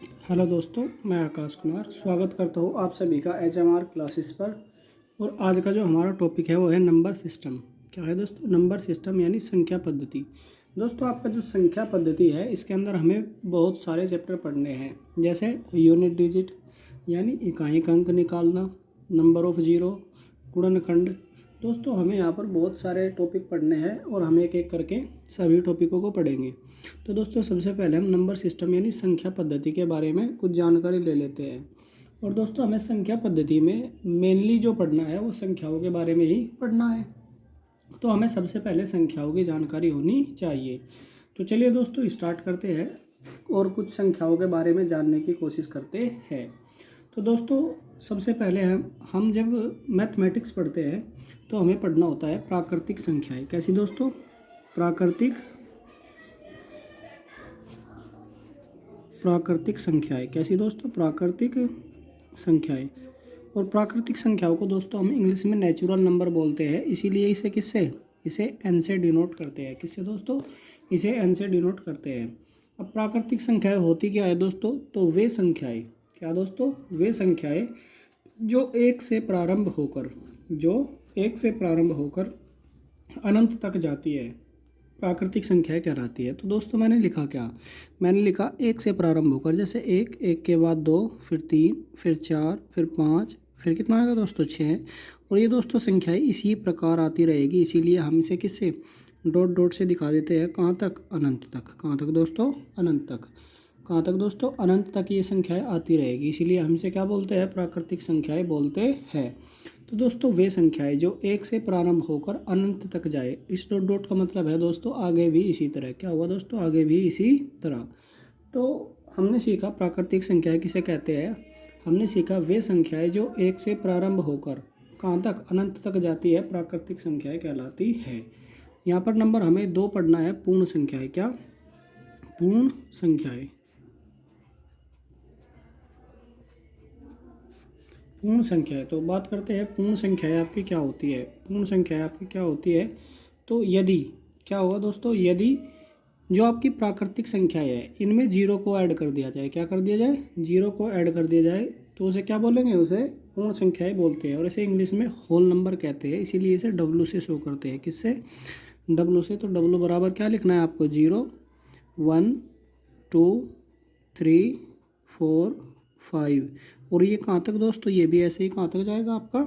Hello दोस्तों, मैं आकाश कुमार स्वागत करता हूँ आप सभी का HMR क्लासेस पर। और आज का जो हमारा टॉपिक है वो है नंबर सिस्टम। क्या है दोस्तों? नंबर सिस्टम यानी संख्या पद्धति। दोस्तों, आपका जो संख्या पद्धति है इसके अंदर हमें बहुत सारे चैप्टर पढ़ने हैं, जैसे यूनिट डिजिट यानी इकाई अंक निकालना, नंबर ऑफ जीरो, गुणनखंड। दोस्तों, हमें यहाँ पर बहुत सारे टॉपिक पढ़ने हैं और हम एक एक करके सभी टॉपिकों को पढ़ेंगे। तो दोस्तों, सबसे पहले हम नंबर सिस्टम यानी संख्या पद्धति के बारे में कुछ जानकारी ले लेते हैं। और दोस्तों, हमें संख्या पद्धति में मेनली जो पढ़ना है वो संख्याओं के बारे में ही पढ़ना है। तो हमें सबसे पहले संख्याओं की जानकारी होनी चाहिए। तो चलिए दोस्तों, स्टार्ट करते हैं और कुछ संख्याओं के बारे में जानने की कोशिश करते हैं। तो दोस्तों, सबसे पहले हम जब मैथमेटिक्स पढ़ते हैं तो हमें पढ़ना होता है प्राकृतिक संख्याएं। कैसी दोस्तों? प्राकृतिक संख्याएं। कैसी दोस्तों? प्राकृतिक संख्याएं। और प्राकृतिक संख्याओं को दोस्तों हम इंग्लिश में नेचुरल नंबर बोलते हैं, इसीलिए इसे एन से डिनोट करते हैं। किससे दोस्तों? इसे एन से डिनोट करते हैं। अब प्राकृतिक संख्याएं होती क्या है दोस्तों? तो वे संख्याएं, क्या दोस्तों? वे संख्याएं जो एक से प्रारंभ होकर अनंत तक जाती है, प्राकृतिक संख्याएं कहलाती है। तो दोस्तों, मैंने लिखा क्या? मैंने लिखा एक से प्रारंभ होकर, जैसे एक के बाद दो, फिर तीन, फिर चार, फिर पाँच, फिर कितना आएगा दोस्तों? छः। और ये दोस्तों संख्याएं इसी प्रकार आती रहेगी, इसीलिए हम इसे किससे डॉट डॉट से दिखा देते हैं। कहाँ तक? अनंत तक। कहाँ तक दोस्तों? अनंत तक। कहाँ तक दोस्तों? अनंत तक ये संख्याएं आती रहेगी, इसीलिए हम इसे क्या बोलते हैं? प्राकृतिक संख्याएं बोलते हैं। तो दोस्तों, वे संख्याएं जो एक से प्रारंभ होकर अनंत तक जाए, इस डॉट डॉट का मतलब है दोस्तों आगे भी इसी तरह। क्या हुआ दोस्तों? आगे भी इसी तरह। तो हमने सीखा प्राकृतिक संख्याएं किसे कहते हैं। हमने सीखा वे संख्याएं जो एक से प्रारंभ होकर कहाँ तक? अनंत तक जाती है, प्राकृतिक संख्याएं कहलाती है। यहाँ पर नंबर हमें 2 पढ़ना है, पूर्ण संख्याएं। क्या? पूर्ण संख्याएं। पूर्ण संख्याएं। तो बात करते हैं पूर्ण संख्याएं आपकी क्या होती है। पूर्ण संख्याएं आपकी क्या होती है? तो यदि, क्या होगा दोस्तों? यदि जो आपकी प्राकृतिक संख्याएं है इनमें जीरो को ऐड कर दिया जाए। क्या कर दिया जाए? जीरो को ऐड कर दिया जाए, तो उसे क्या बोलेंगे? उसे पूर्ण संख्याएं बोलते हैं। और इसे इंग्लिश में होल नंबर कहते हैं, इसीलिए इसे डब्ल्यू से शो करते हैं। किससे? डब्ल्यू से। तो डब्ल्यू बराबर क्या लिखना है आपको? 0, 1, 2, 3, 4, 5। और ये कहाँ तक दोस्तों? ये भी ऐसे ही कहाँ तक जाएगा आपका?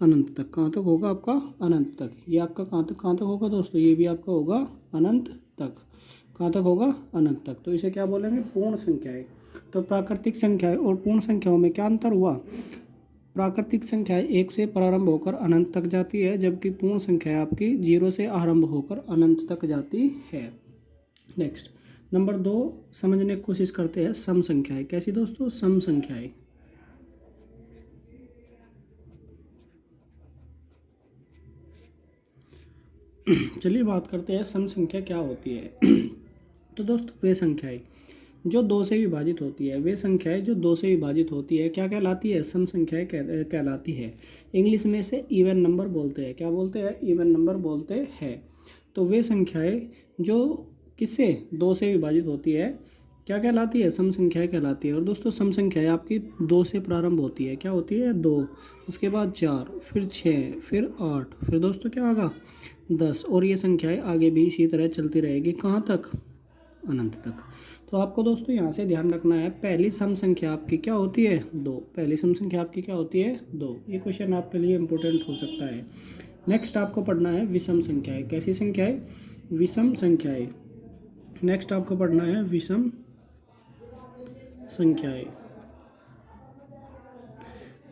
अनंत तक। कहाँ तक होगा आपका? अनंत तक। ये आपका कहाँ तक होगा दोस्तों? ये भी आपका होगा अनंत तक। कहाँ तक होगा? अनंत तक। तो इसे क्या बोलेंगे? पूर्ण संख्याएं। तो प्राकृतिक संख्याएं और पूर्ण संख्याओं में क्या अंतर हुआ? प्राकृतिक संख्याएं एक से प्रारंभ होकर अनंत तक जाती है, जबकि पूर्ण संख्याएं आपकी 0 से आरंभ होकर अनंत तक जाती है। नेक्स्ट, नंबर 2 समझने की कोशिश करते हैं सम संख्याएं। कैसी दोस्तों? सम संख्याएं। चलिए बात करते हैं सम संख्या क्या होती है। तो दोस्तों, वे संख्याएं जो 2 से विभाजित होती है, क्या कहलाती है? सम संख्याएं कहलाती है। इंग्लिश में से इवन नंबर बोलते हैं। क्या बोलते हैं? इवन नंबर बोलते हैं। तो वे संख्याएं जो किससे? 2 से विभाजित होती है, क्या कहलाती है? सम संख्याएं कहलाती है। और दोस्तों, सम संख्याएं आपकी 2 से प्रारंभ होती है। क्या होती है? 2, उसके बाद 4, फिर 6, फिर 8, फिर दोस्तों क्या होगा? 10। और ये संख्याएं आगे भी इसी तरह चलती रहेगी। कहाँ तक? अनंत तक। तो आपको दोस्तों यहाँ से ध्यान रखना है, पहली सम संख्या आपकी क्या होती है? 2। पहली सम संख्या आपकी क्या होती है? 2। ये क्वेश्चन आपके लिए इंपॉर्टेंट हो सकता है। नेक्स्ट आपको पढ़ना है विषम संख्याएं। कैसी संख्याएं? विषम संख्याएं। नेक्स्ट आपको पढ़ना है विषम संख्याएं।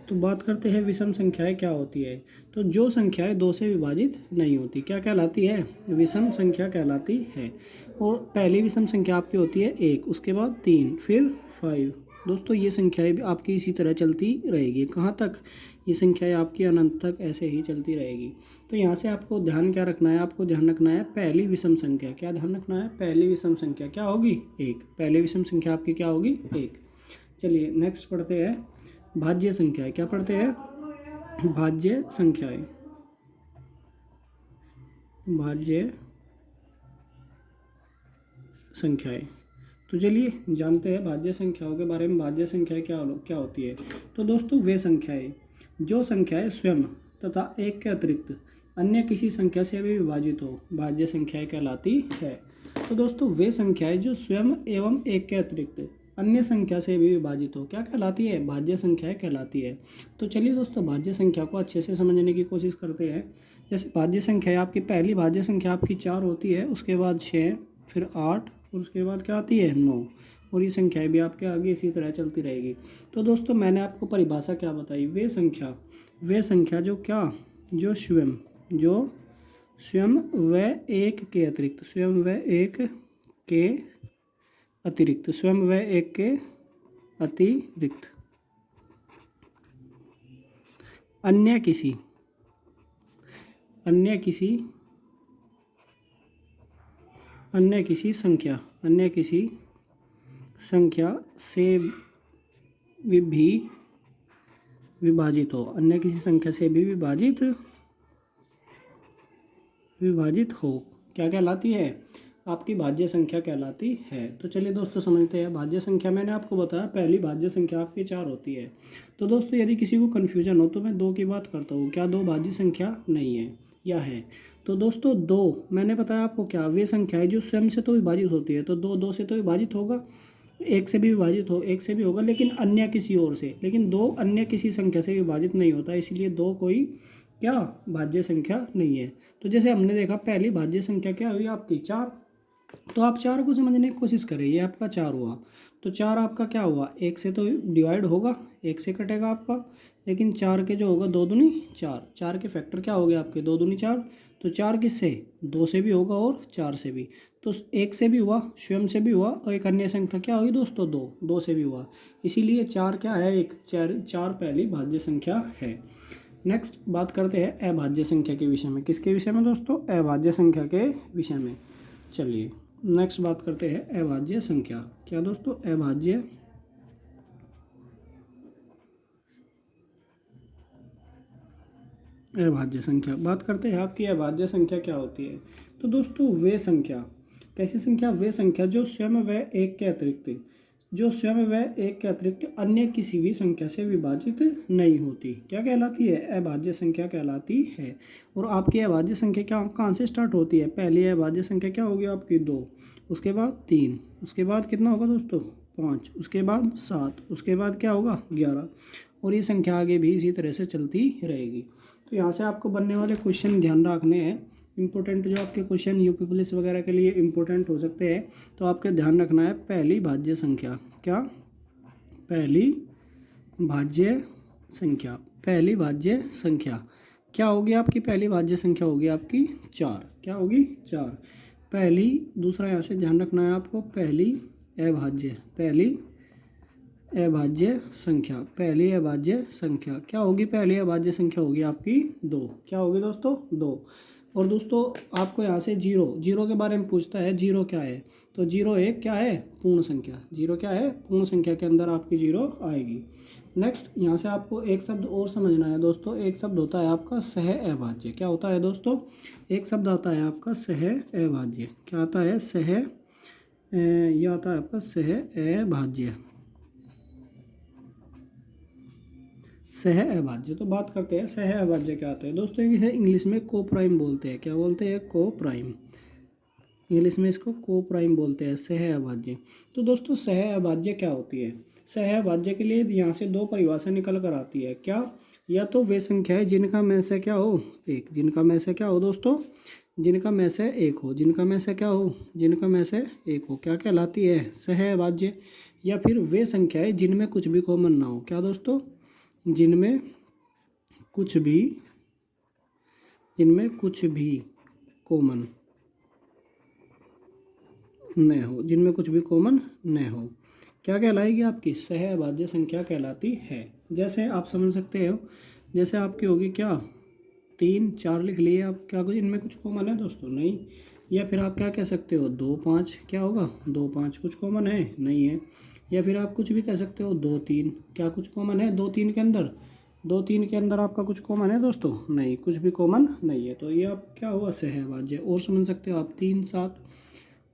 तो बात करते हैं विषम संख्याएं क्या होती है। तो जो संख्याएं 2 से विभाजित नहीं होती, क्या कहलाती है? विषम संख्या कहलाती है। और पहली विषम संख्या आपकी होती है 1, उसके बाद 3, फिर 5। दोस्तों, ये संख्याएं भी आपकी इसी तरह चलती रहेगी। कहाँ तक? ये संख्याएं आपकी अनंत तक ऐसे ही चलती रहेगी। तो यहाँ से आपको ध्यान क्या रखना है? आपको ध्यान रखना है पहली विषम संख्या। क्या ध्यान रखना है? पहली विषम संख्या क्या होगी? 1। पहली विषम संख्या आपकी क्या होगी? 1। चलिए नेक्स्ट पढ़ते हैं भाज्य संख्याएं। क्या पढ़ते हैं? भाज्य संख्याएं। भाज्य संख्याएं। तो चलिए जानते हैं भाज्य संख्याओं के बारे में। भाज्य संख्या क्या होती है। तो दोस्तों वे संख्याएं जो संख्याएं स्वयं तथा एक के अतिरिक्त अन्य किसी संख्या से भी विभाजित हो भाज्य संख्याएं कहलाती है। तो दोस्तों वे संख्याएं जो स्वयं एवं एक के अतिरिक्त अन्य संख्या से भी विभाजित हो क्या कहलाती है, भाज्य संख्याएं कहलाती है। तो चलिए दोस्तों भाज्य संख्या को अच्छे से समझने की कोशिश करते हैं। जैसे भाज्य संख्या आपकी पहली भाज्य संख्या आपकी 4 होती है, उसके बाद 6, फिर 8 और उसके बाद क्या आती है 9, और ये संख्याएं भी आपके आगे इसी तरह चलती रहेगी। तो दोस्तों मैंने आपको परिभाषा क्या बताई, वे संख्या जो स्वयं व एक के अतिरिक्त अन्य किसी संख्या से भी विभाजित हो, अन्य किसी संख्या से भी विभाजित हो क्या कहलाती है, आपकी भाज्य संख्या कहलाती है। तो चलिए दोस्तों समझते हैं भाज्य संख्या। मैंने आपको बताया पहली भाज्य संख्या आपकी 4 होती है। तो दोस्तों यदि किसी को कन्फ्यूजन हो तो मैं 2 की बात करता हूँ। क्या 2 भाज्य संख्या नहीं है या है? तो दोस्तों 2 मैंने बताया आपको क्या, वे संख्या है जो स्वयं से तो विभाजित होती है। तो 2 से तो विभाजित होगा, 1 से भी विभाजित हो, 1 से भी होगा, लेकिन अन्य किसी और से। लेकिन 2 अन्य किसी संख्या से विभाजित नहीं होता, इसलिए 2 कोई क्या भाज्य संख्या नहीं है। तो जैसे हमने देखा पहली भाज्य संख्या क्या हुई आपकी 4। तो आप 4 को समझने की कोशिश करें, ये आपका 4 हुआ। तो 4 आपका क्या हुआ, 1 से तो डिवाइड होगा, 1 से कटेगा आपका, लेकिन 4 के जो होगा 2 दूनी 4, 4 के फैक्टर क्या हो गया आपके 2 दूनी 4। तो 4 किससे, 2 से भी होगा और 4 से भी। तो 1 से भी हुआ, स्वयं से भी हुआ, और एक अन्य संख्या क्या हुई दोस्तों 2 से भी हुआ। इसीलिए 4 क्या है, एक 4 पहली भाज्य संख्या है। नेक्स्ट बात करते हैं अभाज्य संख्या के विषय में। किसके विषय में दोस्तों, अभाज्य संख्या के विषय में। चलिए नेक्स्ट बात करते हैं अभाज्य संख्या। क्या दोस्तों, अभाज्य संख्या बात करते हैं। आपकी अभाज्य संख्या क्या होती है। तो दोस्तों वे संख्या, कैसी संख्या, वे संख्या जो स्वयं व एक के अतिरिक्त अन्य किसी भी संख्या से विभाजित नहीं होती क्या कहलाती है, अभाज्य संख्या कहलाती है। और आपकी अभाज्य संख्या कहाँ से स्टार्ट होती है, पहली अभाज्य संख्या क्या होगी आपकी 2, उसके बाद 3, उसके बाद कितना होगा दोस्तों 5, उसके बाद 7, उसके बाद क्या होगा 11, और ये संख्या आगे भी इसी तरह से चलती रहेगी। तो यहाँ से आपको बनने वाले क्वेश्चन ध्यान रखने हैं, इंपॉर्टेंट जो आपके क्वेश्चन यूपी पुलिस वगैरह के लिए इंपॉर्टेंट हो सकते हैं। तो आपके ध्यान रखना है पहली भाज्य संख्या, क्या, पहली भाज्य संख्या क्या होगी आपकी, पहली भाज्य संख्या होगी आपकी 4, क्या होगी 4 पहली। दूसरा यहाँ से ध्यान रखना है आपको, पहली अभाज्य संख्या क्या होगी, पहली अभाज्य संख्या होगी आपकी 2, क्या होगी दोस्तों 2। और दोस्तों आपको यहाँ से जीरो के बारे में पूछता है, जीरो क्या है। तो जीरो एक क्या है, पूर्ण संख्या, जीरो क्या है, पूर्ण संख्या के अंदर आपकी जीरो आएगी। नेक्स्ट यहाँ से आपको एक शब्द और समझना है दोस्तों, एक शब्द होता है आपका सह अभाज्य। क्या होता है दोस्तों, एक शब्द आता है आपका सह अभाज्य। क्या आता है, यह आता है आपका सह अभाज्य। तो बात करते हैं सह अभाज्य क्या होता है दोस्तों। इसे इंग्लिश में कोप्राइम बोलते हैं, क्या बोलते हैं, कोप्राइम, इंग्लिश में इसको कोप्राइम बोलते हैं, सह अभाज्य। तो दोस्तों सह अभाज्य क्या होती है, सह अभाज्य के लिए यहाँ से 2 परिभाषा निकल कर आती है। क्या, या तो वे संख्याएं जिनका में से क्या हो एक, जिनका में से क्या हो दोस्तों, जिनका में से एक हो, जिनका में से क्या हो, जिनका में से एक हो, क्या कहलाती है, सह अभाज्य। या फिर वे संख्याएं जिनमें कुछ भी कॉमन ना हो, क्या दोस्तों, जिनमें कुछ भी कॉमन न हो, जिनमें कुछ भी कॉमन न हो, क्या कहलाएगी आपकी, सह अभाज्य संख्या कहलाती है। जैसे आप समझ सकते हो, जैसे आपकी होगी क्या 3 4 लिख लिए आप, क्या कुछ इनमें कुछ कॉमन है दोस्तों, नहीं। या फिर आप क्या कह सकते हो 2 5, क्या होगा 2 5 कुछ कॉमन है, नहीं है। या फिर आप कुछ भी कह सकते हो 2 3, क्या कुछ कॉमन है 2 3 के अंदर, 2 3 के अंदर आपका कुछ कॉमन है दोस्तों, नहीं, कुछ भी कॉमन नहीं है। तो ये आप क्या हुआ, सह अभाज्य। और समझ सकते हो आप 3 7,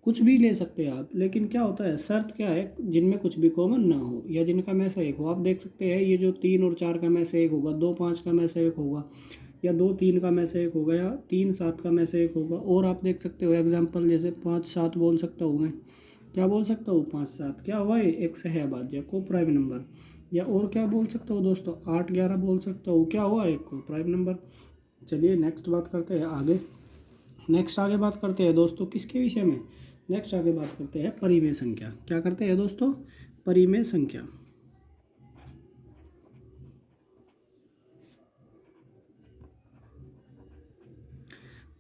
कुछ भी ले सकते हैं आप, लेकिन क्या होता है शर्त क्या है, जिनमें कुछ भी कॉमन ना हो या जिनका में से एक हो। आप देख सकते हैं ये जो 3 और 4 का में से एक होगा, 2 5 का में से एक होगा, या 2 3 का में से एक होगा, या 3 7 का में से एक होगा। और आप देख सकते हो एग्जाम्पल जैसे 5 7 बोल सकता हूँ मैं, क्या बोल सकता हूँ 5 7 क्या हुआ है, एक सहभाज्य को प्राइम नंबर। या और क्या बोल सकता हूँ दोस्तों, 8 11 बोल सकता हूँ, क्या हुआ एक को प्राइम नंबर। चलिए नेक्स्ट बात करते हैं आगे। नेक्स्ट आगे बात करते हैं दोस्तों किसके विषय में, नेक्स्ट आगे बात करते हैं परिमेय संख्या। क्या करते हैं दोस्तों, परिमेय संख्या।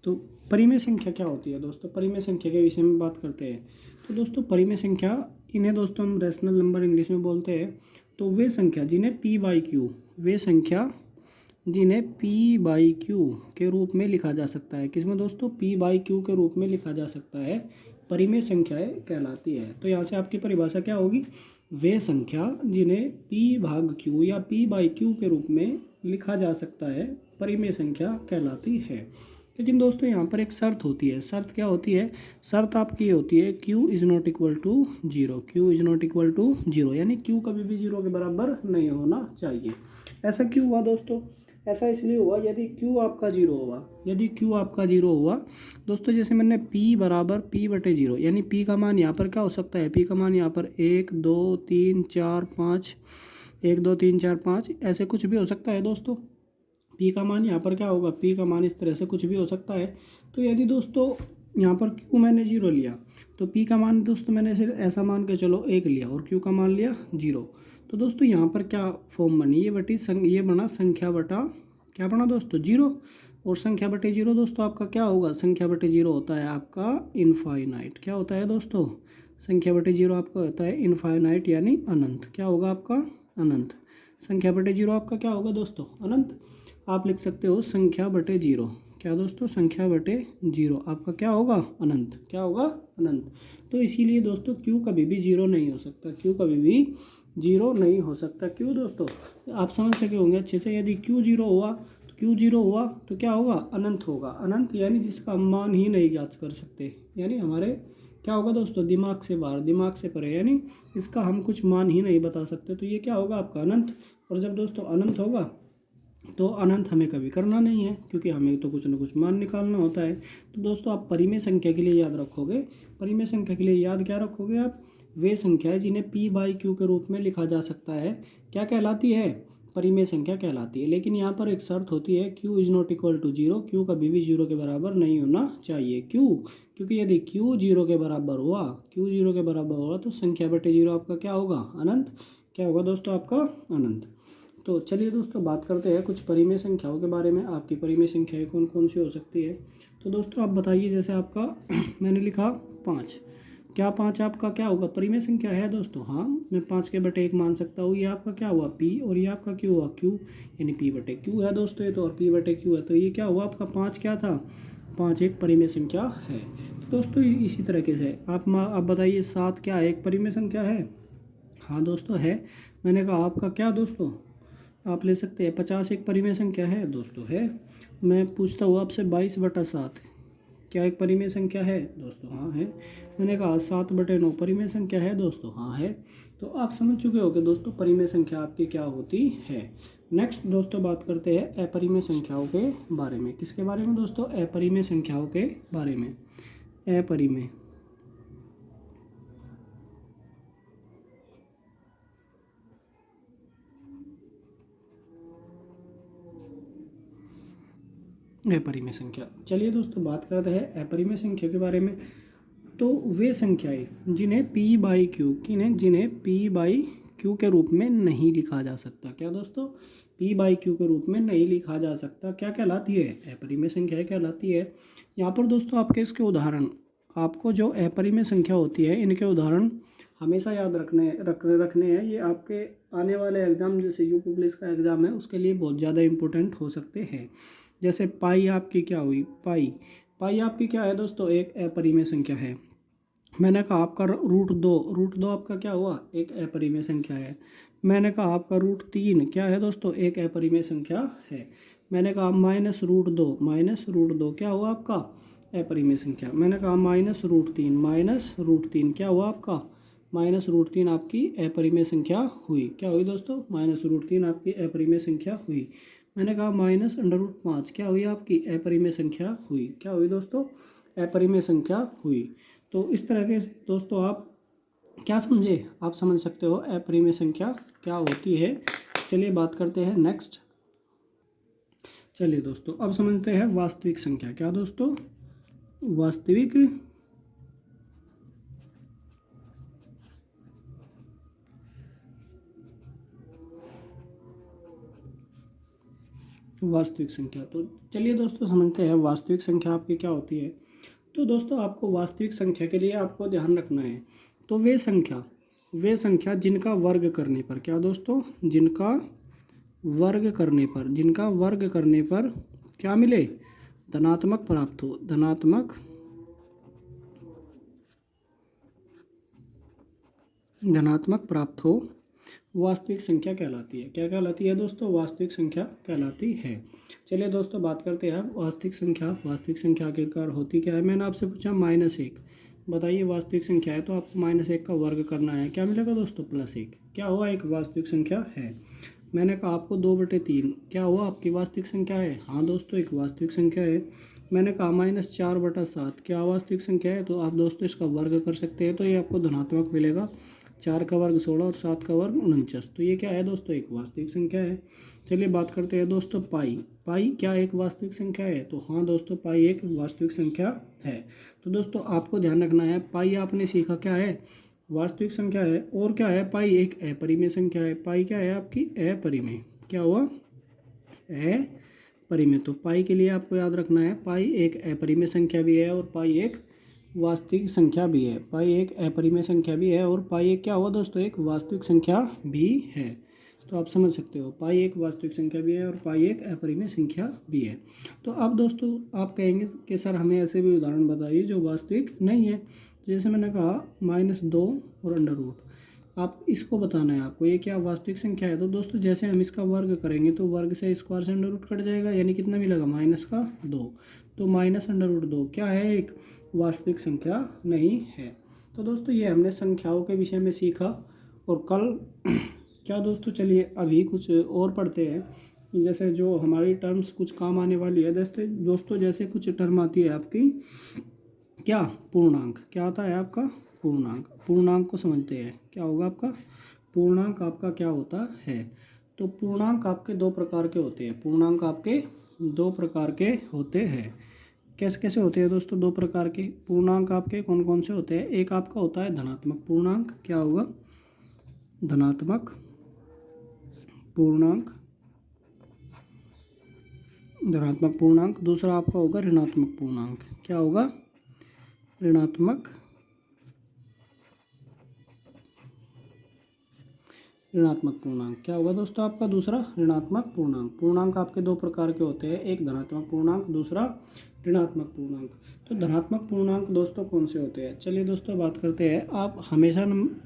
तो परिमेय संख्या क्या होती है दोस्तों, परिमेय संख्या के विषय में बात करते हैं। तो दोस्तों परिमेय संख्या, इन्हें दोस्तों हम रैशनल नंबर इंग्लिश में बोलते हैं। तो वे संख्या जिन्हें पी बाई क्यू, वे संख्या जिन्हें पी बाई क्यू के रूप में लिखा जा सकता है, किसमें दोस्तों, पी बाई क्यू के रूप में लिखा जा सकता है, परिमेय संख्याएं कहलाती है। तो यहाँ से आपकी परिभाषा क्या होगी, वे संख्या जिन्हें पी भाग क्यू या पी बाई क्यू के रूप में लिखा जा सकता है, परिमेय संख्या कहलाती है। लेकिन दोस्तों यहाँ पर एक शर्त होती है, शर्त क्या होती है, शर्त आपकी होती है q is not equal to zero, q is not equal to zero, यानी q कभी भी जीरो के बराबर नहीं होना चाहिए। ऐसा क्यों हुआ दोस्तों, ऐसा इसलिए हुआ यदि q आपका जीरो हुआ, यदि q आपका जीरो हुआ दोस्तों, जैसे मैंने p बराबर p बटे जीरो, यानी p का मान यहाँ पर क्या हो सकता है, p का मान यहाँ पर 1 2 3 4 5, 1 2 3 4 5 ऐसे कुछ भी हो सकता है दोस्तों। पी का मान यहाँ पर क्या होगा, पी का मान इस तरह से कुछ भी हो सकता है। तो यदि दोस्तों यहाँ पर क्यू मैंने जीरो लिया, तो पी का मान दोस्तों मैंने सिर्फ ऐसा मान के चलो 1 लिया और क्यू का मान लिया 0। तो दोस्तों यहाँ पर क्या फॉर्म बनी, ये बना संख्या बटा क्या बना दोस्तों, 0। और संख्या बटे 0 दोस्तों आपका क्या होगा, संख्या बटे 0 होता है आपका इनफाइनाइट। क्या होता है दोस्तों, संख्या बटे 0 आपका होता है इनफाइनाइट यानी अनंत। क्या होगा आपका, अनंत। संख्या बटे 0 आपका क्या होगा दोस्तों, अनंत। आप लिख सकते हो संख्या बटे 0, क्या दोस्तों, संख्या बटे 0 आपका क्या होगा, अनंत। क्या होगा, अनंत। तो इसीलिए दोस्तों क्यू कभी भी 0 नहीं हो सकता, क्यू कभी भी 0 नहीं हो सकता। क्यों दोस्तों, आप समझ सके होंगे अच्छे से, यदि क्यू 0 हुआ तो क्यू 0 हुआ तो क्या होगा, अनंत होगा। अनंत यानी जिसका हम मान ही नहीं ज्ञात कर सकते, यानी हमारे क्या होगा दोस्तों, दिमाग से बाहर, दिमाग से परे, यानी इसका हम कुछ मान ही नहीं बता सकते। तो ये क्या होगा आपका अनंत। और जब दोस्तों अनंत होगा तो अनंत हमें कभी करना नहीं है, क्योंकि हमें तो कुछ ना कुछ मान निकालना होता है। तो दोस्तों आप परिमेय संख्या के लिए याद रखोगे, परिमेय संख्या के लिए याद क्या रखोगे आप, वे संख्याएं जिन्हें p बाई क्यू के रूप में लिखा जा सकता है, क्या कहलाती है, परिमेय संख्या कहलाती है। लेकिन यहाँ पर एक शर्त होती है, q is not equal to zero, Q कभी भी 0 के बराबर नहीं होना चाहिए। क्यों, क्योंकि यदि q 0 के बराबर हुआ, q 0 के बराबर हुआ तो संख्या बटे 0 आपका क्या होगा, अनंत। क्या होगा दोस्तों आपका, अनंत। तो चलिए दोस्तों बात करते हैं कुछ परिमेय संख्याओं के बारे में। आपकी परिमेय संख्याएं कौन कौन सी हो सकती है। तो दोस्तों आप बताइए, जैसे आपका मैंने लिखा 5, क्या 5 आपका क्या होगा, परिमेय संख्या है दोस्तों। हाँ, मैं 5 के बटे 1 मान सकता हूँ। ये आपका क्या हुआ, p, और ये आपका क्यों हुआ, q, यानी p बटे q है दोस्तों ये तो, और p बटे q है। तो ये क्या हुआ आपका, 5 क्या था, 5 एक परिमेय संख्या है। तो दोस्तों इसी तरीके से आप बताइए 7 क्या है, एक परिमेय संख्या है। हाँ दोस्तों है। मैंने कहा आपका क्या दोस्तों, आप ले सकते हैं 50 एक परिमेय संख्या है दोस्तों, है। मैं पूछता हूँ आपसे 22/7 क्या एक परिमेय संख्या है दोस्तों, हाँ है। मैंने कहा 7/9 परिमेय संख्या है दोस्तों, हाँ है। तो आप समझ चुके हो कि दोस्तों परिमेय संख्या आपकी क्या होती है। नेक्स्ट दोस्तों बात करते हैं अपरिमेय संख्याओं के बारे में। किसके बारे में दोस्तों, अपरिमेय संख्याओं के बारे में। अपरिमेय, अपरिमेय संख्या। चलिए दोस्तों बात करते हैं अपरिमेय संख्या के बारे में। तो वे संख्याएं जिन्हें p बाई क्यू, जिन्हें p बाई क्यू के रूप में नहीं लिखा जा सकता, क्या दोस्तों, p बाई क्यू के रूप में नहीं लिखा जा सकता, क्या कहलाती है, अपरिमेय संख्याएं कहलाती है। यहाँ पर दोस्तों आपके इसके उदाहरण, आपको जो अपरिमेय संख्या होती है इनके उदाहरण हमेशा याद रखने हैं। ये आपके आने वाले एग्जाम, जैसे यूपी पुलिस का एग्ज़ाम है, उसके लिए बहुत ज़्यादा इंपॉर्टेंट हो सकते हैं। जैसे पाई आपकी क्या हुई, पाई आपकी क्या है दोस्तों, एक अपरिमेय संख्या है। मैंने कहा आपका रूट दो आपका क्या हुआ, एक अपरिमेय संख्या है। मैंने कहा आपका √3 क्या है दोस्तों, एक अपरिमेय संख्या है। मैंने कहा -√2 क्या हुआ आपका, अपरिमेय संख्या। मैंने कहा -√3 क्या हुआ आपका, -√3 आपकी अपरिमेय संख्या हुई। क्या हुई दोस्तों, -√3 आपकी अपरिमेय संख्या हुई। मैंने कहा -√5 क्या हुई आपकी अपरिमेय संख्या हुई। क्या हुई दोस्तों, अपरिमेय संख्या हुई। तो इस तरह से दोस्तों आप क्या समझे, आप समझ सकते हो अपरिमेय संख्या क्या होती है। चलिए बात करते हैं नेक्स्ट। चलिए दोस्तों अब समझते हैं वास्तविक संख्या। क्या दोस्तों, वास्तविक संख्या। तो चलिए दोस्तों समझते हैं वास्तविक संख्या आपकी क्या होती है। तो दोस्तों आपको वास्तविक संख्या के लिए आपको ध्यान रखना है, तो वे संख्या जिनका वर्ग करने पर, क्या दोस्तों, जिनका वर्ग करने पर क्या मिले, धनात्मक प्राप्त हो, धनात्मक प्राप्त हो, वास्तविक संख्या कहलाती है। क्या कहलाती है दोस्तों, वास्तविक संख्या कहलाती है। चलिए दोस्तों बात करते हैं वास्तविक संख्या आखिरकार होती क्या है। मैंने आपसे पूछा -1, बताइए वास्तविक संख्या है तो आपको -1 का वर्ग करना है, क्या मिलेगा दोस्तों, +1। क्या हुआ, एक वास्तविक संख्या है। मैंने कहा आपको 2/3 क्या हुआ, आपकी वास्तविक संख्या है। हाँ दोस्तों एक वास्तविक संख्या है। मैंने कहा -4/7 क्या वास्तविक संख्या है, तो आप दोस्तों इसका वर्ग कर सकते हैं तो ये आपको धनात्मक मिलेगा। 4 का वर्ग 16 और 7 का वर्ग 49, तो ये क्या है दोस्तों, एक वास्तविक संख्या है। चलिए बात करते हैं दोस्तों पाई क्या एक वास्तविक संख्या है, तो हाँ दोस्तों पाई एक वास्तविक संख्या है। तो दोस्तों आपको ध्यान रखना है, पाई आपने सीखा क्या है, वास्तविक संख्या है। और क्या है, पाई एक अपरिमेय संख्या है। पाई क्या है आपकी, अपरिमेय। क्या हुआ, अपरिमेय। तो पाई के लिए आपको याद रखना है, पाई एक अपरिमेय संख्या भी है और पाई एक वास्तविक संख्या भी है। पाई एक अपरिमेय संख्या भी है और पाई एक क्या हुआ दोस्तों, एक वास्तविक संख्या भी है। तो आप समझ सकते हो, पाई एक वास्तविक संख्या भी है और पाई एक अपरिमेय संख्या भी है। तो अब दोस्तों आप कहेंगे कि सर हमें ऐसे भी उदाहरण बताइए जो वास्तविक नहीं है। जैसे मैंने कहा -2 और √, आप इसको बताना है आपको ये क्या वास्तविक संख्या है। तो दोस्तों जैसे हम इसका वर्ग करेंगे तो वर्ग से स्क्वायर से √, कट जाएगा, यानी कितना मिलेगा, -2। तो -√2 क्या है, एक वास्तविक संख्या नहीं है। तो दोस्तों ये हमने संख्याओं के विषय में सीखा। और कल क्या दोस्तों, चलिए अभी कुछ और पढ़ते हैं, जैसे जो हमारी टर्म्स कुछ काम आने वाली है। जैसे दोस्तों जैसे कुछ टर्म आती है आपकी, क्या, पूर्णांक। क्या आता है आपका, पूर्णांक को समझते हैं। क्या होगा आपका पूर्णांक, आपका क्या होता है। तो पूर्णांक आपके दो प्रकार के होते हैं। कैसे कैसे होते हैं दोस्तों, दो प्रकार के पूर्णांक आपके कौन कौन से होते हैं। एक आपका होता है धनात्मक पूर्णांक। क्या होगा, धनात्मक पूर्णांक। दूसरा आपका होगा ऋणात्मक पूर्णांक। क्या होगा, ऋणात्मक पूर्णांक। क्या होगा दोस्तों आपका दूसरा, ऋणात्मक पूर्णांक। पूर्णांक आपके दो प्रकार के होते हैं, एक धनात्मक पूर्णांक, दूसरा ऋणात्मक पूर्णांक। तो धनात्मक पूर्णांक दोस्तों कौन से होते हैं, चलिए दोस्तों बात करते हैं। आप हमेशा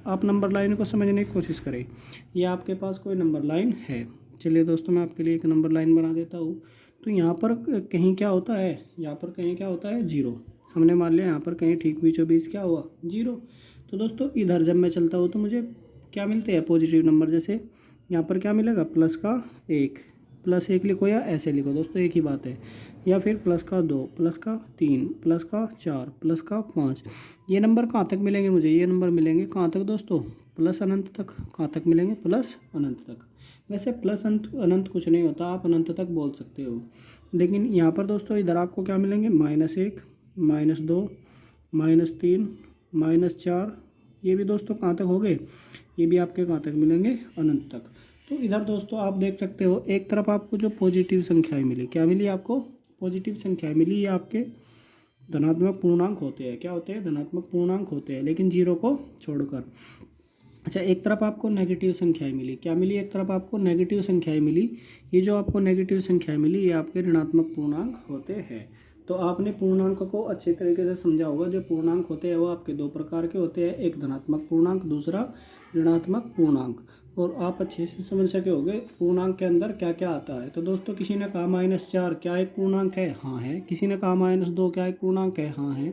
आप नंबर लाइन को समझने की कोशिश करें। ये आपके पास कोई नंबर लाइन है, चलिए दोस्तों मैं आपके लिए एक नंबर लाइन बना देता हूँ। तो यहाँ पर कहीं क्या होता है, जीरो। हमने मान लिया यहाँ पर कहीं ठीक बीचों बीच क्या हुआ, जीरो। तो दोस्तों इधर जब मैं चलता हूँ तो मुझे क्या मिलते हैं, पॉजिटिव नंबर। जैसे यहाँ पर क्या मिलेगा, +1 लिखो या ऐसे लिखो दोस्तों, एक ही बात है। या फिर +2, +3, +4, +5। ये नंबर कहाँ तक मिलेंगे मुझे, ये नंबर मिलेंगे कहाँ तक दोस्तों, प्लस अनंत तक। कहाँ तक मिलेंगे, प्लस अनंत तक। वैसे प्लस अनंत कुछ नहीं होता, आप अनंत तक बोल सकते हो। लेकिन यहाँ पर दोस्तों इधर आपको क्या मिलेंगे, -1, -2, -3, -4। ये भी दोस्तों कहाँ तक हो गए, ये भी आपके कहाँ तक मिलेंगे, अनंत तक। तो इधर दोस्तों आप देख सकते हो, एक तरफ आपको जो पॉजिटिव संख्याएं मिली, क्या मिली आपको, पॉजिटिव संख्याएं मिली। ये आपके धनात्मक पूर्णांक होते हैं। क्या होते हैं, धनात्मक पूर्णांक होते हैं, लेकिन जीरो को छोड़कर। अच्छा, एक तरफ आपको नेगेटिव संख्याएं मिली। क्या मिली, एक तरफ आपको नेगेटिव संख्याएं मिली। ये जो आपको नेगेटिव संख्याएं मिली ये आपके ऋणात्मक पूर्णांक होते हैं। तो आपने पूर्णांक को अच्छे तरीके से समझा होगा। जो पूर्णांक होते हैं वो आपके दो प्रकार के होते हैं, एक धनात्मक पूर्णांक, दूसरा ऋणात्मक पूर्णांक। और आप अच्छे से समझ सके होंगे पूर्णांक के अंदर क्या क्या आता है। तो दोस्तों किसी ने कहा -4 क्या एक पूर्णांक है? हाँ है। किसी ने कहा -2 क्या एक पूर्णांक है? हाँ है।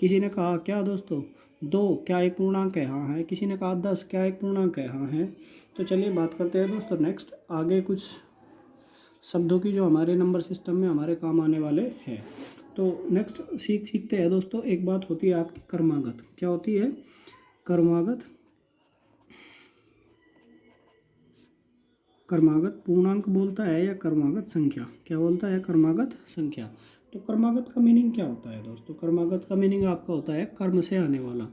किसी ने कहा क्या दोस्तों 2 क्या एक पूर्णांक है? हाँ है। किसी ने कहा 10 क्या एक पूर्णांक है? हाँ है। तो चलिए बात करते हैं दोस्तों नेक्स्ट आगे कुछ शब्दों की जो हमारे नंबर सिस्टम में हमारे काम आने वाले हैं। तो नेक्स्ट सीखते हैं दोस्तों। एक बात होती है आपकी क्रमागत। क्या होती है? क्रमागत। क्रमागत पूर्णांक बोलता है या क्रमागत संख्या? क्या बोलता है? क्रमागत संख्या। तो क्रमागत का मीनिंग क्या होता है दोस्तों? क्रमागत का मीनिंग आपका होता है कर्म से आने वाला।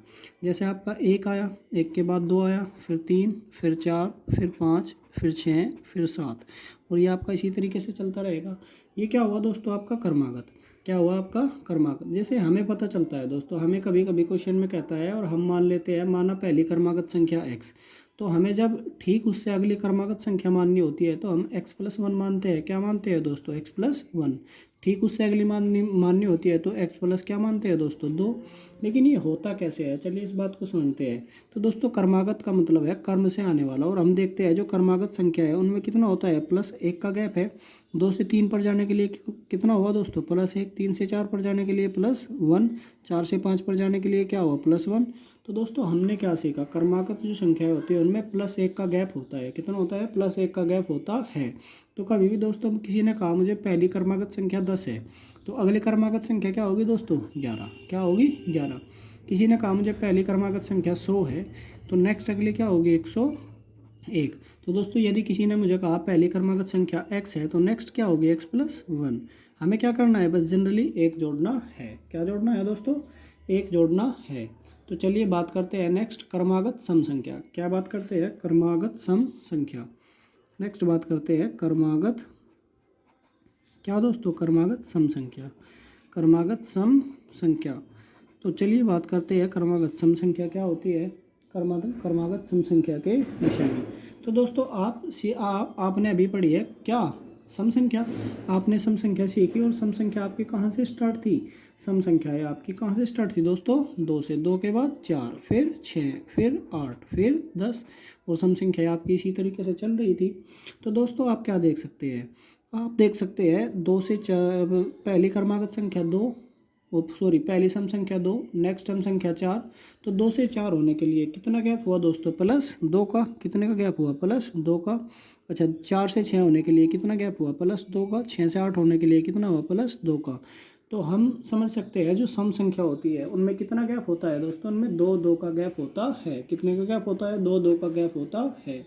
जैसे आपका 1 आया, 1 के बाद 2 आया, फिर 3, फिर 4, फिर 5, फिर 6, फिर 7, और ये आपका इसी तरीके से चलता रहेगा। ये क्या हुआ दोस्तों? आपका क्रमागत। क्या हुआ आपका? क्रमागत। जैसे हमें पता चलता है दोस्तों, हमें कभी कभी क्वेश्चन में कहता है और हम मान लेते हैं, माना पहली क्रमागत संख्या x, तो हमें जब ठीक उससे अगली क्रमागत संख्या माननी होती है तो हम x+1 मानते हैं। क्या मानते हैं दोस्तों? x+1। ठीक उससे अगली माननी होती है तो x प्लस क्या मानते हैं दोस्तों? 2। लेकिन ये होता कैसे है, चलिए इस बात को समझते हैं। तो दोस्तों क्रमागत का मतलब है कर्म से आने वाला, और हम देखते हैं जो क्रमागत संख्या है उनमें कितना होता है? +1 का गैप है। 2 से 3 पर जाने के लिए कितना हुआ दोस्तों? +1। 3 से 4 पर जाने के लिए +1। 4 से 5 पर जाने के लिए क्या हुआ? +1। तो दोस्तों हमने क्या सीखा? क्रमागत जो संख्या होती है उनमें +1 का गैप होता है। कितना होता है? +1 का गैप होता है। तो कभी भी दोस्तों किसी ने कहा मुझे पहली क्रमागत संख्या 10 है, तो अगली क्रमागत संख्या क्या होगी दोस्तों? 11। क्या होगी? 11। किसी ने कहा मुझे पहली क्रमागत संख्या 100 है, तो नेक्स्ट अगली क्या होगी? 101। तो दोस्तों यदि किसी ने मुझे कहा पहली क्रमागत संख्या x है, तो नेक्स्ट क्या होगी? x+1। हमें क्या करना है? बस जनरली 1 जोड़ना है। क्या जोड़ना है दोस्तों? 1 जोड़ना है। तो चलिए बात करते हैं नेक्स्ट क्रमागत सम संख्या। क्या बात करते हैं? क्रमागत सम संख्या। नेक्स्ट बात करते हैं क्रमागत क्या दोस्तों? क्रमागत सम संख्या। क्रमागत सम संख्या। तो चलिए बात करते हैं क्रमागत सम संख्या क्या होती है क्रमागत सम संख्या के विषय में। तो दोस्तों आपने अभी पढ़ी है क्या? सम संख्या। आपने सम संख्या सीखी, और सम संख्या आपकी कहाँ से स्टार्ट थी? सम संख्या है आपकी कहाँ से स्टार्ट थी दोस्तों? 2 से। 2 के बाद 4, फिर 6, फिर 8, फिर 10, और सम संख्या आपकी इसी तरीके से चल रही थी। तो दोस्तों आप क्या देख सकते हैं? आप देख सकते हैं 2 से 4, पहली क्रमागत संख्या 2, पहली सम संख्या 2, नेक्स्ट सम संख्या 4। तो 2 से 4 होने के लिए कितना गैप हुआ दोस्तों? +2 का। कितने का गैप हुआ? +2 का। अच्छा 4 से 6 होने के लिए कितना गैप हुआ? +2 का। 6 से 8 होने के लिए कितना हुआ? +2 का। तो हम समझ सकते हैं जो सम संख्या होती है उनमें कितना गैप होता है दोस्तों? उनमें 2 का गैप होता है। कितने का गैप होता है? 2 का गैप होता है।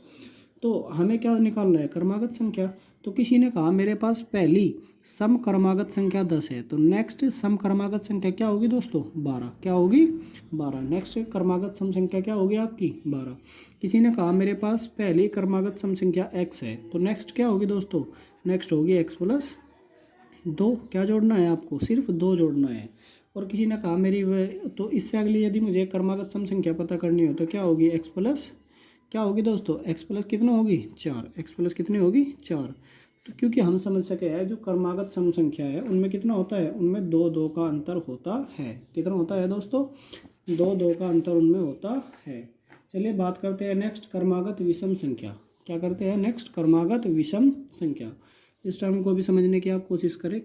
तो हमें क्या निकालना है? क्रमागत संख्या। तो किसी ने कहा मेरे पास पहली सम क्रमागत संख्या 10 है, तो नेक्स्ट सम क्रमागत संख्या क्या होगी दोस्तों? 12। क्या होगी? 12। नेक्स्ट क्रमागत सम संख्या क्या होगी आपकी? 12। किसी ने कहा मेरे पास पहली क्रमागत सम संख्या x है, तो नेक्स्ट क्या होगी दोस्तों? नेक्स्ट होगी x+2। क्या जोड़ना है आपको? सिर्फ 2 जोड़ना है। और किसी ने कहा तो इससे अगली यदि मुझे क्रमागत सम संख्या पता करनी हो तो क्या होगी? x+ क्या होगी दोस्तों? x+ कितना होगी? 4। x+ कितनी होगी? 4। तो क्योंकि हम समझ सके हैं जो क्रमागत सम संख्या है उनमें कितना होता है? उनमें 2 का अंतर होता है। कितना होता है दोस्तों? 2 का अंतर उनमें होता है। चलिए बात करते हैं नेक्स्ट क्रमागत विषम संख्या। क्या करते हैं? नेक्स्ट क्रमागत विषम संख्या। इस टर्म को भी समझने की आप कोशिश करें।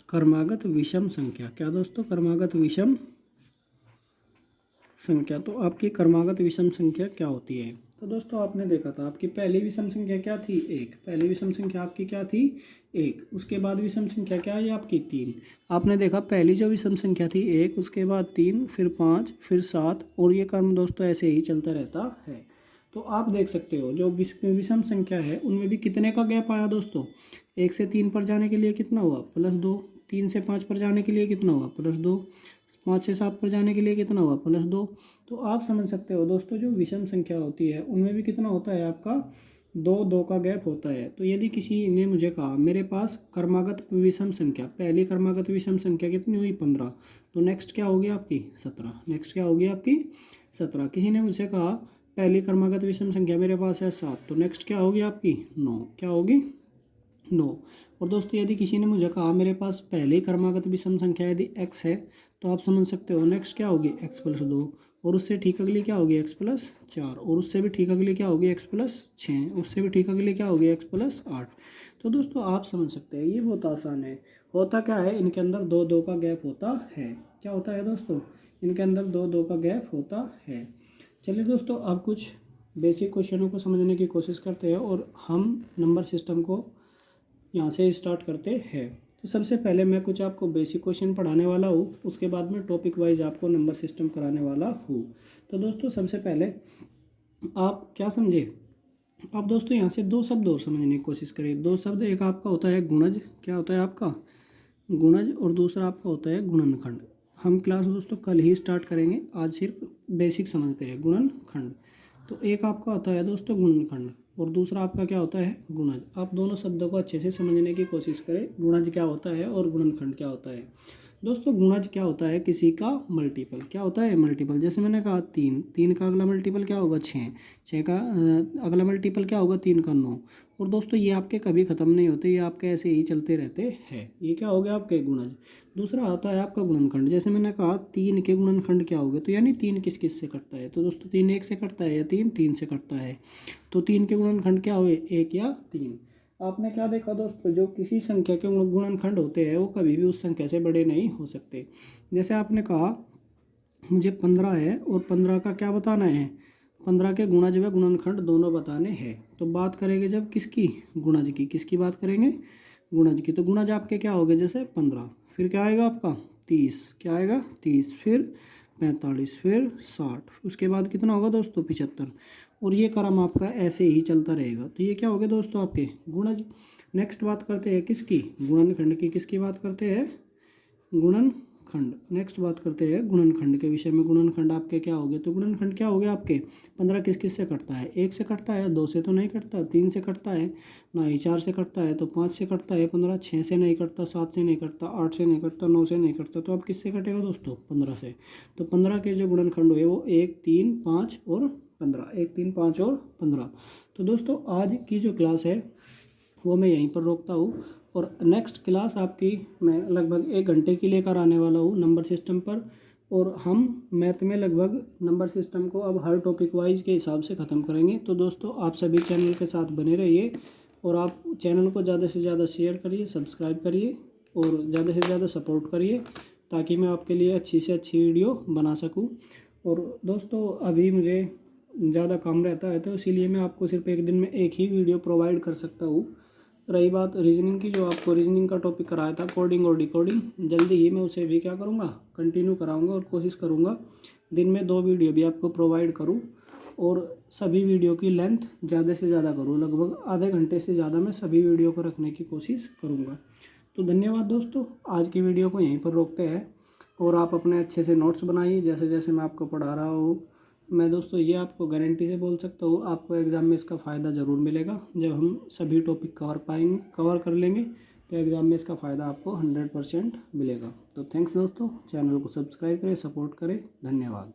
क्रमागत विषम संख्या। क्या दोस्तों? क्रमागत विषम संख्या। तो आपकी क्रमागत विषम संख्या क्या होती है? तो दोस्तों आपने देखा था आपकी पहली विषम संख्या क्या थी? 1। पहली विषम संख्या आपकी क्या थी? 1। उसके बाद विषम संख्या क्या है आपकी? 3। आपने देखा पहली जो विषम संख्या थी 1, उसके बाद 3, फिर 5, फिर 7, और ये क्रम दोस्तों ऐसे ही चलता रहता है। तो आप देख सकते हो जो विषम संख्या है उनमें भी कितने का गैप आया दोस्तों? 1 से 3 पर जाने के लिए कितना हुआ? +2। 3 से 5 पर जाने के लिए कितना हुआ? +2। 5 से 7 पर जाने के लिए कितना हुआ? +2। तो आप समझ सकते हो दोस्तों जो विषम संख्या होती है उनमें भी कितना होता है आपका? 2 का गैप होता है। तो यदि किसी ने मुझे कहा मेरे पास क्रमागत विषम संख्या, पहली क्रमागत विषम संख्या कितनी हुई? 15। तो नेक्स्ट क्या होगी आपकी? 17। नेक्स्ट क्या होगी आपकी? 17। किसी ने मुझसे कहा पहली क्रमागत विषम संख्या मेरे पास है 7, तो नेक्स्ट क्या होगी आपकी? 9। क्या होगी? 9। और दोस्तों यदि किसी ने मुझे कहा मेरे पास पहले ही क्रमागत विषम संख्या यदि x है, तो आप समझ सकते हो नेक्स्ट क्या होगी x प्लस 2, और उससे ठीक अगली क्या होगी x प्लस 4, और उससे भी ठीक अगली क्या होगी x प्लस 6, उससे भी ठीक अगली क्या होगी x प्लस 8। तो दोस्तों आप समझ सकते हैं ये बहुत आसान है। होता क्या है, इनके अंदर दो दो का गैप होता है। क्या होता है दोस्तों, इनके अंदर दो दो का गैप होता है। चलिए दोस्तों अब कुछ बेसिक क्वेश्चनों को समझने की कोशिश करते हैं और हम नंबर सिस्टम को यहाँ से स्टार्ट करते हैं। तो सबसे पहले मैं कुछ आपको बेसिक क्वेश्चन पढ़ाने वाला हूँ, उसके बाद में टॉपिक वाइज आपको नंबर सिस्टम कराने वाला हूँ। तो दोस्तों सबसे पहले आप क्या समझे, आप दोस्तों यहाँ से दो शब्द और समझने की कोशिश करिए। दो शब्द, एक आपका होता है गुणज, क्या होता है आपका गुणज, और दूसरा आपका होता है गुणनखंड। हम क्लास दोस्तों कल ही स्टार्ट करेंगे, आज सिर्फ बेसिक समझते हैं गुणनखंड। तो एक आपका होता है दोस्तों गुणनखंड और दूसरा आपका क्या होता है गुणज। आप दोनों शब्दों को अच्छे से समझने की कोशिश करें, गुणज क्या होता है और गुणनखंड क्या होता है। दोस्तों गुणज क्या होता है, किसी का मल्टीपल। क्या होता है मल्टीपल, जैसे मैंने कहा तीन, तीन का अगला मल्टीपल क्या होगा छः, छः का अगला मल्टीपल क्या होगा तीन का नौ। और दोस्तों ये आपके कभी ख़त्म नहीं होते, ये आपके ऐसे ही चलते रहते हैं। ये क्या हो गया आपके गुणज। दूसरा आता है आपका गुणनखंड, जैसे मैंने कहा तीन के गुणनखंड क्या हो गए, तो यानी तीन किस किस से कटता है। तो दोस्तों तीन एक से कटता है या तीन तीन से कटता है। तो तीन के गुणनखंड क्या हुए, एक या तीन। आपने क्या देखा दोस्तों, जो किसी संख्या के गुणनखंड होते हैं वो कभी भी उस संख्या से बड़े नहीं हो सकते। जैसे आपने कहा मुझे 15 है और 15 का क्या बताना है, 15 के गुणज व गुणनखंड दोनों बताने हैं। तो बात करेंगे जब किसकी, गुणज की। किसकी बात करेंगे, गुणज की। तो गुणज आपके क्या हो गए, जैसे 15, फिर क्या आएगा आपका 30, क्या आएगा 30, फिर 45, फिर 60, उसके बाद कितना होगा दोस्तों 75। और ये क्रम आपका ऐसे ही चलता रहेगा। तो ये क्या हो गए दोस्तों आपके गुणज। नेक्स्ट बात करते हैं किसकी, गुणनखंड की। किसकी बात करते हैं, गुणनखंड। नेक्स्ट बात करते हैं गुणनखंड के विषय में। गुणनखंड आपके क्या हो गए, तो गुणनखंड क्या हो गया आपके 15 किस किस से कटता है, एक से कटता है, दो से तो नहीं कटता, तीन से कटता है ना ही, चार से कटता है, तो पाँच से कटता है 15, छः से नहीं कटता, सात से नहीं कटता, आठ से नहीं कटता, नौ से नहीं कटता। तो अब किससे कटेगा दोस्तों 15 से। तो 15 के जो गुणनखंड हुए वो 1, 3, 5 और 15, 1, 3, 5 और 15। तो दोस्तों आज की जो क्लास है वो मैं यहीं पर रोकता हूँ, और नेक्स्ट क्लास आपकी मैं लगभग 1 घंटे की लेकर आने वाला हूँ नंबर सिस्टम पर। और हम मैथ में लगभग नंबर सिस्टम को अब हर टॉपिक वाइज के हिसाब से ख़त्म करेंगे। तो दोस्तों आप सभी चैनल के साथ बने रहिए और आप चैनल को ज़्यादा से ज़्यादा शेयर करिए, सब्सक्राइब करिए और ज़्यादा से ज़्यादा सपोर्ट करिए, ताकि मैं आपके लिए अच्छी से अच्छी वीडियो बना सकूँ। और दोस्तों अभी मुझे ज़्यादा काम रहता है, तो इसीलिए मैं आपको सिर्फ एक दिन में एक ही वीडियो प्रोवाइड कर सकता हूँ। रही बात रीजनिंग की, जो आपको रीजनिंग का टॉपिक कराया था कोडिंग और डिकोडिंग, जल्दी ही मैं उसे भी क्या करूँगा, कंटिन्यू कराऊँगा और कोशिश करूँगा दिन में 2 वीडियो भी आपको प्रोवाइड करूँ। और सभी वीडियो की लेंथ ज़्यादा से ज़्यादा करूँ, लगभग आधे घंटे से ज़्यादा मैं सभी वीडियो को रखने की कोशिश करूँगा। तो धन्यवाद दोस्तों, आज की वीडियो को यहीं पर रोकते हैं और आप अपने अच्छे से नोट्स बनाइए जैसे जैसे मैं आपको पढ़ा रहा हूँ। मैं दोस्तों ये आपको गारंटी से बोल सकता हूँ, आपको एग्ज़ाम में इसका फ़ायदा ज़रूर मिलेगा। जब हम सभी टॉपिक कवर कर लेंगे तो एग्ज़ाम में इसका फ़ायदा आपको 100% मिलेगा। तो थैंक्स दोस्तों, चैनल को सब्सक्राइब करें, सपोर्ट करें, धन्यवाद।